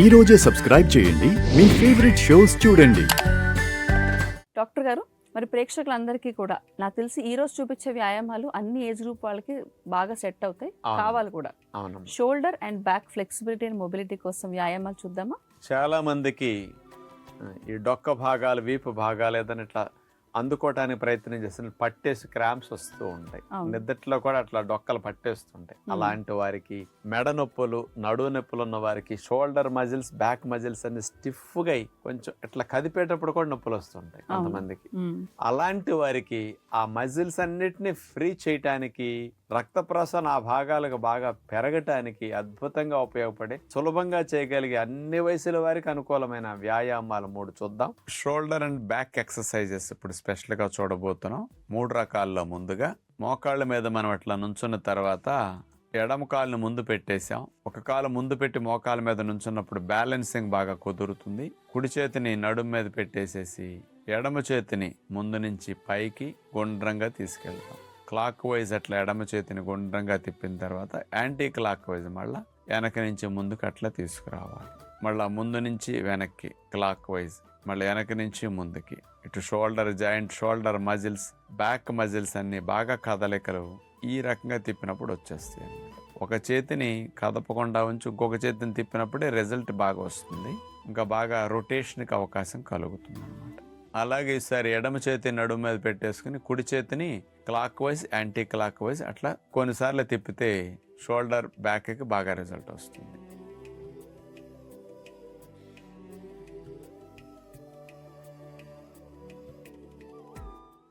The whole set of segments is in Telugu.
ఈ రోజే సబ్స్క్రైబ్ చేయండి మీ ఫేవరెట్ షోస్ చూడండి. డాక్టర్ గారు, మరి ప్రేక్షకులందరికీ కూడా నాకు తెలిసి ఈ రోజు చూపించే వ్యాయామాలు అన్ని ఏజ్ గ్రూప్ వాళ్ళకి బాగా సెట్ అవుతాయి, కావాలి కూడా. Shoulder and back flexibility and mobility కోసం వ్యాయామాలు చూద్దామా? చాలా మందికి ఈ డొక్క భాగాలు, వీపు భాగాలు ఏదైనా ఇట్లా అందుకోవటానికి ప్రయత్నం చేస్తున్న పట్టేసి క్రాంప్స్ వస్తూ ఉంటాయి. నిద్దట్లో కూడా అట్లా డొక్కలు పట్టేస్తుంటాయి. అలాంటి వారికి, మెడ నొప్పులు, నడువు నొప్పులు ఉన్న వారికి, షోల్డర్ మజిల్స్, బ్యాక్ మజిల్స్ అన్ని స్టిఫ్ గా కొంచెం ఇట్లా కదిపేటప్పుడు కూడా నొప్పులు వస్తుంటాయి కొంతమందికి. అలాంటి వారికి ఆ మజిల్స్ అన్నిటిని ఫ్రీ చేయటానికి, రక్త ప్రసరణ ఆ భాగాలకు బాగా పెరగటానికి అద్భుతంగా ఉపయోగపడే, సులభంగా చేయగలిగే, అన్ని వయసుల వారికి అనుకూలమైన వ్యాయామాలు 3 చూద్దాం. షోల్డర్ అండ్ బ్యాక్ ఎక్సర్సైజెస్ ఇప్పుడు స్పెషల్ గా చూడబోతున్నాం. 3 రకాల్లో ముందుగా మోకాళ్ళ మీద మనం అట్లా నుంచున్న తర్వాత ఎడమ కాలుని ముందు పెట్టేసాం. ఒక కాలు ముందు పెట్టి మోకాళ్ళ మీద నుంచున్నప్పుడు బ్యాలెన్సింగ్ బాగా కుదురుతుంది. కుడి చేతిని నడుము మీద పెట్టేసేసి ఎడమ చేతిని ముందు నుంచి పైకి గుండ్రంగా తీసుకెళ్తాం. క్లాక్ వైజ్ అట్లా ఎడమ చేతిని గుండ్రంగా తిప్పిన తర్వాత యాంటీ క్లాక్ వైజ్ మళ్ళీ వెనక నుంచి ముందుకు అట్లా తీసుకురావాలి. మళ్ళీ ముందు నుంచి వెనక్కి క్లాక్ వైజ్, మళ్ళీ వెనక నుంచి ముందుకి. ఇటు shoulder joint, shoulder muscles, back muscles అన్ని బాగా కదలికలు ఈ రకంగా తిప్పినప్పుడు వచ్చేస్తాయి అన్నమాట. ఒక చేతిని కదపకుండా ఉంచి ఇంకొక చేతిని తిప్పినప్పుడే రిజల్ట్ బాగా వస్తుంది, ఇంకా బాగా రొటేషన్కి అవకాశం కలుగుతుంది అన్నమాట. అలాగే ఈసారి ఎడమ చేతి నడుము మీద పెట్టేసుకుని కుడి చేతిని clock wise, anti clock wise అట్లా కొన్నిసార్లు తిప్పితే షోల్డర్ బ్యాక్కి బాగా రిజల్ట్ వస్తుంది.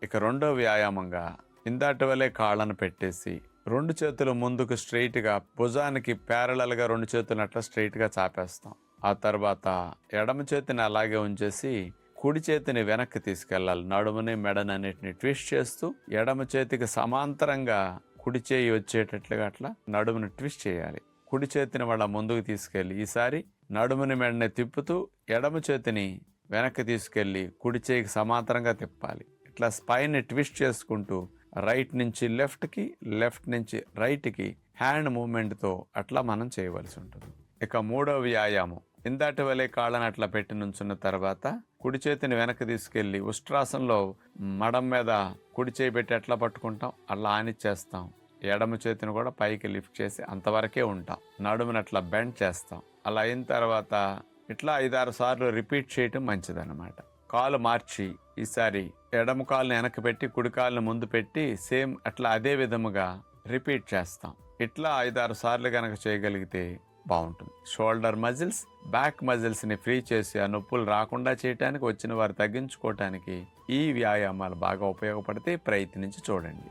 ఇక రెండో వ్యాయామంగా ఇందాటి వలె కాళ్ళను పెట్టేసి 2 చేతులు ముందుకు స్ట్రైట్గా భుజానికి ప్యారలల్గా 2 చేతులను అట్లా స్ట్రైట్గా చాపేస్తాం. ఆ తర్వాత ఎడమ చేతిని అలాగే ఉంచేసి కుడి చేతిని వెనక్కి తీసుకెళ్ళాలి. నడుముని, మెడనన్నిటిని ట్విస్ట్ చేస్తూ ఎడమ చేతికి సమాంతరంగా కుడి చేయి వచ్చేటట్లుగా అట్లా నడుముని ట్విస్ట్ చేయాలి. కుడి చేతిని వాళ్ళ ముందుకు తీసుకెళ్ళి ఈసారి నడుముని, మెడని తిప్పుతూ ఎడమ చేతిని వెనక్కి తీసుకెళ్ళి కుడి చేయికి సమాంతరంగా తిప్పాలి. ఇట్లా స్పైన్ ట్విస్ట్ చేసుకుంటూ రైట్ నుంచి లెఫ్ట్కి, లెఫ్ట్ నుంచి రైట్కి హ్యాండ్ మూమెంట్తో అట్లా మనం చేయవలసి ఉంటుంది. ఇక మూడో వ్యాయామం ఇందాటి వలె కాళ్ళని అట్లా పెట్టి నుంచున్న తర్వాత కుడి చేతిని వెనక్కి తీసుకెళ్ళి ఉష్ట్రాసంలో మడం మీద కుడి చేయి పెట్టి ఎట్లా పట్టుకుంటాం అట్లా ఆనిచ్చేస్తాం. ఎడమ చేతిని కూడా పైకి లిఫ్ట్ చేసి అంతవరకే ఉంటాం. నడుముని అట్లా బెండ్ చేస్తాం. అలా అయిన తర్వాత ఇట్లా 5-6 సార్లు రిపీట్ చేయటం మంచిదన్నమాట. కాలు మార్చి ఈసారి ఎడమ కాలుని వెనక్కి పెట్టి కుడి కాలుని ముందు పెట్టి సేమ్ అట్లా అదే విధముగా రిపీట్ చేస్తాం. ఇట్లా 5-6 సార్లు కనుక చేయగలిగితే బాగుంటుంది. షోల్డర్ మజిల్స్, బ్యాక్ మజిల్స్ని ఫ్రీ చేసి ఆ నొప్పులు రాకుండా చేయడానికి, వచ్చిన వారు తగ్గించుకోవటానికి ఈ వ్యాయామాలు బాగా ఉపయోగపడితే ప్రయత్నించి చూడండి.